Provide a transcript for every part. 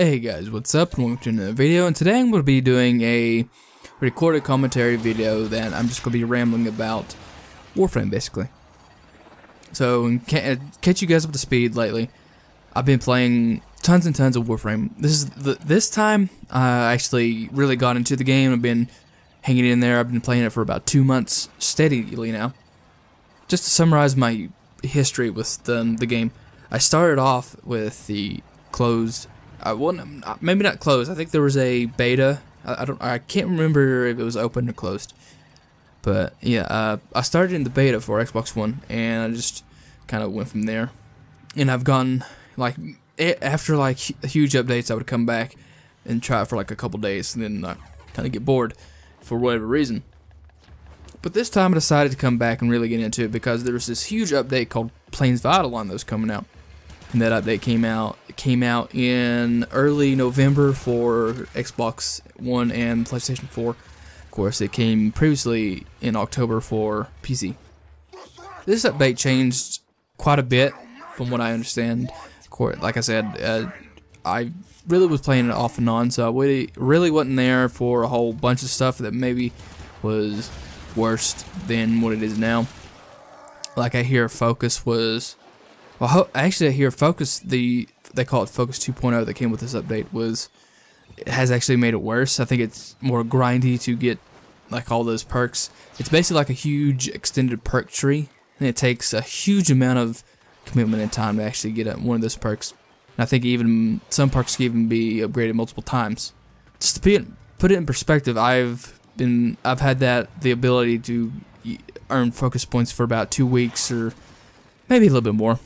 Hey guys, what's up? And welcome to another video. And today I'm going to be doing a recorded commentary video that I'm just going to be rambling about Warframe, basically. So, catch you guys up to speed lately. I've been playing tons and tons of Warframe. This time I actually really got into the game. I've been hanging in there. I've been playing it for about 2 months steadily now. Just to summarize my history with the game, I started off with the closed. Well, maybe not closed. I think there was a beta. I can't remember if it was open or closed. But yeah, I started in the beta for Xbox One, and I just kind of went from there. And I've gone after huge updates, I would come back and try it for like a couple days, and then kind of get bored for whatever reason. But this time I decided to come back and really get into it because there was this huge update called Plains of Eidolon that was coming out. And that update came out in early November for Xbox One and PlayStation 4. Of course, it came previously in October for PC. This update changed quite a bit from what I understand. Of course, like I said, I really was playing it off and on, so I really wasn't there for a whole bunch of stuff that maybe was worse than what it is now. Like I hear Focus was... Well, actually, I hear Focus, they call it Focus 2.0 that came with this update, it has actually made it worse. I think it's more grindy to get like all those perks. It's basically like a huge extended perk tree, and it takes a huge amount of commitment and time to actually get one of those perks. And I think even some perks can even be upgraded multiple times. Just to put it in perspective, I've had the ability to earn focus points for about 2 weeks or maybe a little bit more.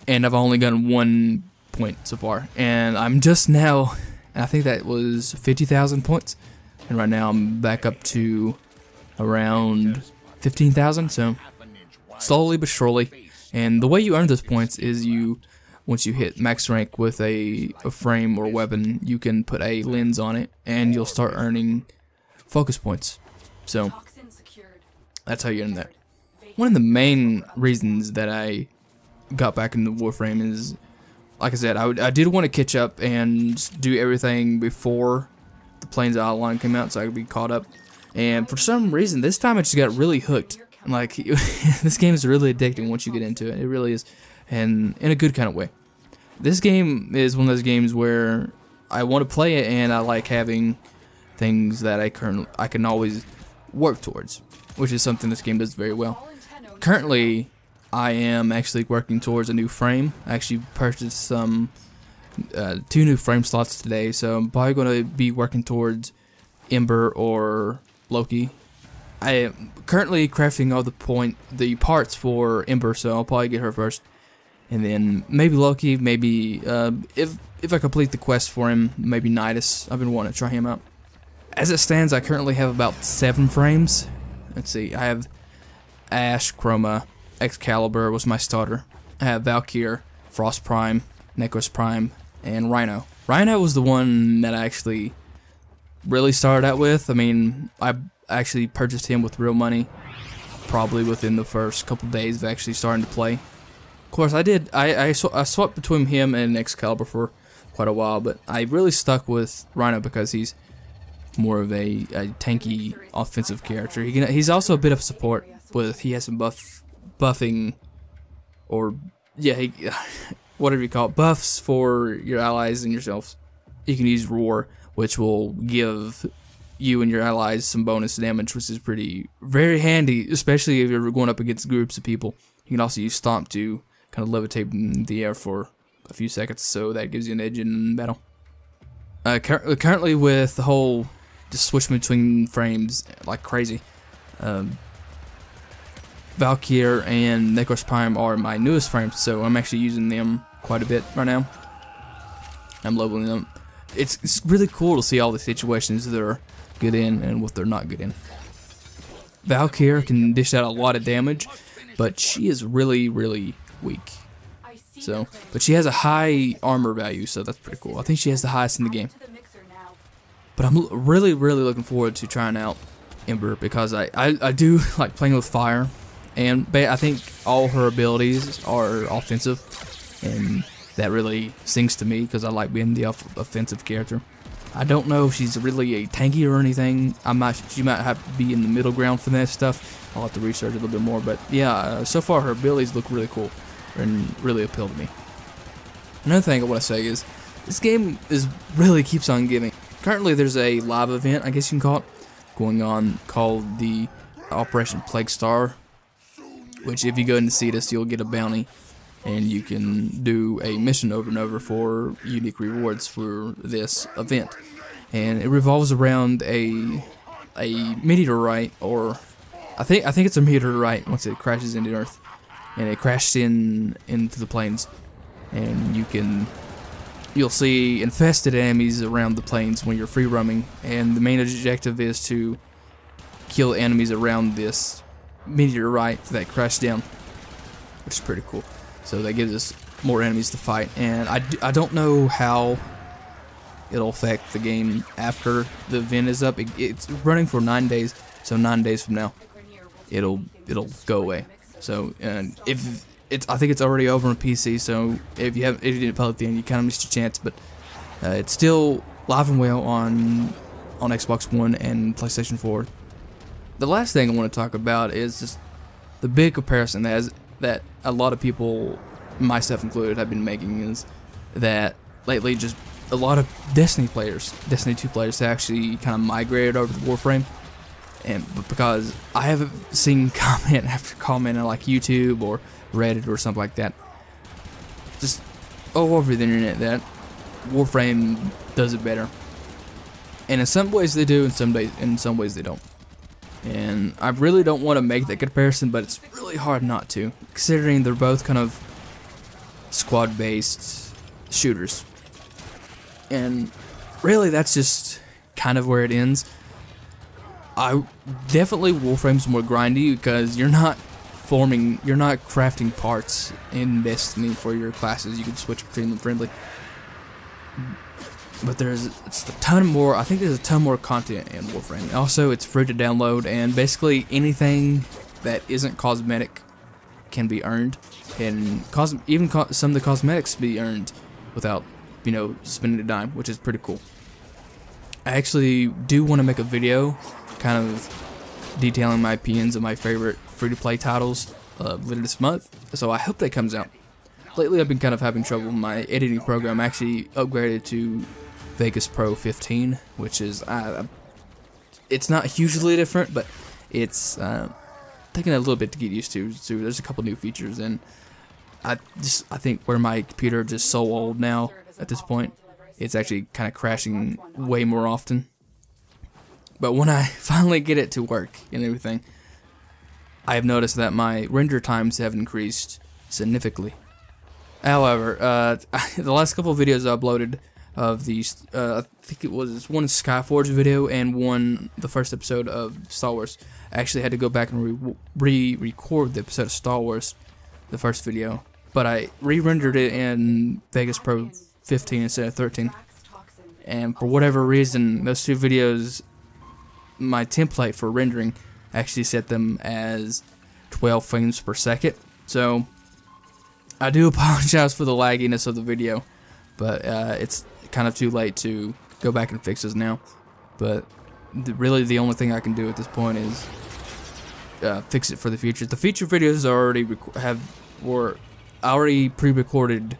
And I've only gotten 1 point so far, and I'm just now, I think that was 50,000 points, and right now I'm back up to around 15,000, so slowly but surely. And the way you earn those points is once you hit max rank with a frame or weapon, you can put a lens on it, and you'll start earning focus points. So that's how you earn that. One of the main reasons that I got back into Warframe is, like I said, I did want to catch up and do everything before the Plains of Eidolon came out, so I could be caught up. And for some reason, this time I just got really hooked. Like, this game is really addicting once you get into it. It really is, and in a good kind of way. This game is one of those games where I want to play it, and I like having things that I can always work towards, which is something this game does very well. Currently, I am actually working towards a new frame. I actually purchased some 2 new frame slots today, so I'm probably going to be working towards Ember or Loki. I am currently crafting all the parts for Ember, so I'll probably get her first, and then maybe Loki. Maybe if I complete the quest for him, maybe Nidus. I've been wanting to try him out. As it stands, I currently have about 7 frames. Let's see. I have Ash, Chroma, Excalibur was my starter. I have Valkyr, Frost Prime, Necros Prime, and Rhino. Rhino was the one that I actually really started out with. I mean, I actually purchased him with real money, probably within the first couple days of actually starting to play. Of course, I swapped between him and Excalibur for quite a while, but I really stuck with Rhino because he's more of a tanky offensive character. He's also a bit of support. He has some buffing, or yeah, whatever you call it, buffs for your allies and yourselves. You can use Roar, which will give you and your allies some bonus damage, which is very handy, especially if you're going up against groups of people. You can also use Stomp to kind of levitate in the air for a few seconds, so that gives you an edge in battle. Currently, with the whole just switching between frames like crazy, Valkyr and Necros Prime are my newest frames, so I'm actually using them quite a bit right now. I'm leveling them. It's really cool to see all the situations they're good in and what they're not good in. Valkyr can dish out a lot of damage, but she is really, really weak. But she has a high armor value, so that's pretty cool. I think she has the highest in the game. But I'm really, really looking forward to trying out Ember because I do like playing with fire. And I think all her abilities are offensive, and that really sings to me because I like being the offensive character. I don't know if she's really a tanky or anything. She might have to be in the middle ground for that stuff. I'll have to research a little bit more, but yeah, so far her abilities look really cool and really appeal to me. Another thing I want to say is this game really keeps on giving. Currently there's a live event, I guess you can call it, going on called the Operation Plague Star, which if you go and see this, you'll get a bounty and you can do a mission over and over for unique rewards for this event. And it revolves around a meteorite, or I think it's a meteorite once it crashes into Earth, and it crashes into the plains, and you'll see infested enemies around the plains when you're free roaming, and the main objective is to kill enemies around this meteorite that crashed down, which is pretty cool. So that gives us more enemies to fight, and I don't know how it'll affect the game after the event is up. It's running for 9 days, so 9 days from now it'll go away. So I think it's already over on PC, so if you didn't play it then, you kind of missed your chance. But it's still live and well on Xbox One and PlayStation 4. The last thing I want to talk about is just the big comparison that a lot of people, myself included, have been making, is that lately just a lot of Destiny 2 players have actually kind of migrated over to Warframe. But because I haven't seen comment after comment on like YouTube or Reddit or something like that, just all over the internet, that Warframe does it better. And in some ways they do, in some ways they don't. And I really don't want to make that comparison, but it's really hard not to, considering they're both kind of squad-based shooters. And really, that's just kind of where it ends. Definitely Warframe's more grindy because you're not crafting parts in Destiny for your classes. You can switch between them friendly. But it's a ton more. I think there's a ton more content in Warframe. Also, it's free to download, and basically anything that isn't cosmetic can be earned, and even some of the cosmetics be earned without, spending a dime, which is pretty cool. I actually do want to make a video, kind of detailing my opinions of my favorite free-to-play titles later this month. So I hope that comes out. Lately, I've been kind of having trouble with my editing program. I actually upgraded to Vegas Pro 15, which is it's not hugely different, but it's taking a little bit to get used to. So there's a couple new features, and I think where my computer is just so old now at this point, it's actually kind of crashing way more often. But when I finally get it to work and everything, I have noticed that my render times have increased significantly. However, the last couple of videos I uploaded of these, I think it was one Skyforge video and the first episode of Star Wars. I actually had to go back and re-record the episode of Star Wars, the first video, but I re-rendered it in Vegas Pro 15 instead of 13. And for whatever reason, those two videos, my template for rendering actually set them as 12 frames per second. So I do apologize for the lagginess of the video, but it's kind of too late to go back and fix this now. But really the only thing I can do at this point is fix it for the future. The future videos I already pre-recorded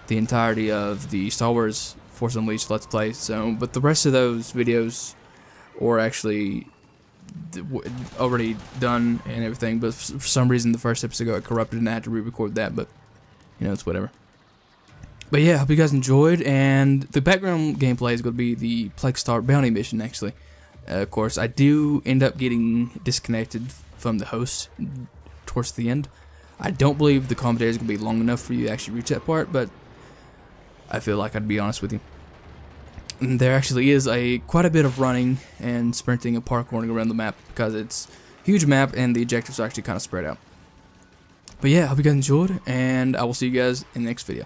the entirety of the Star Wars Force Unleashed Let's Play. So, but the rest of those videos were actually already done and everything. But for some reason, the first episode got corrupted, and I had to re-record that. But it's whatever. But yeah, I hope you guys enjoyed, and the background gameplay is going to be the Plague Star bounty mission, actually. Of course, I do end up getting disconnected from the host towards the end. I don't believe the commentary is going to be long enough for you to actually reach that part, but I feel like I'd be honest with you. And there actually is quite a bit of running and sprinting and parkouring around the map, because it's a huge map and the objectives are actually kind of spread out. But yeah, I hope you guys enjoyed, and I will see you guys in the next video.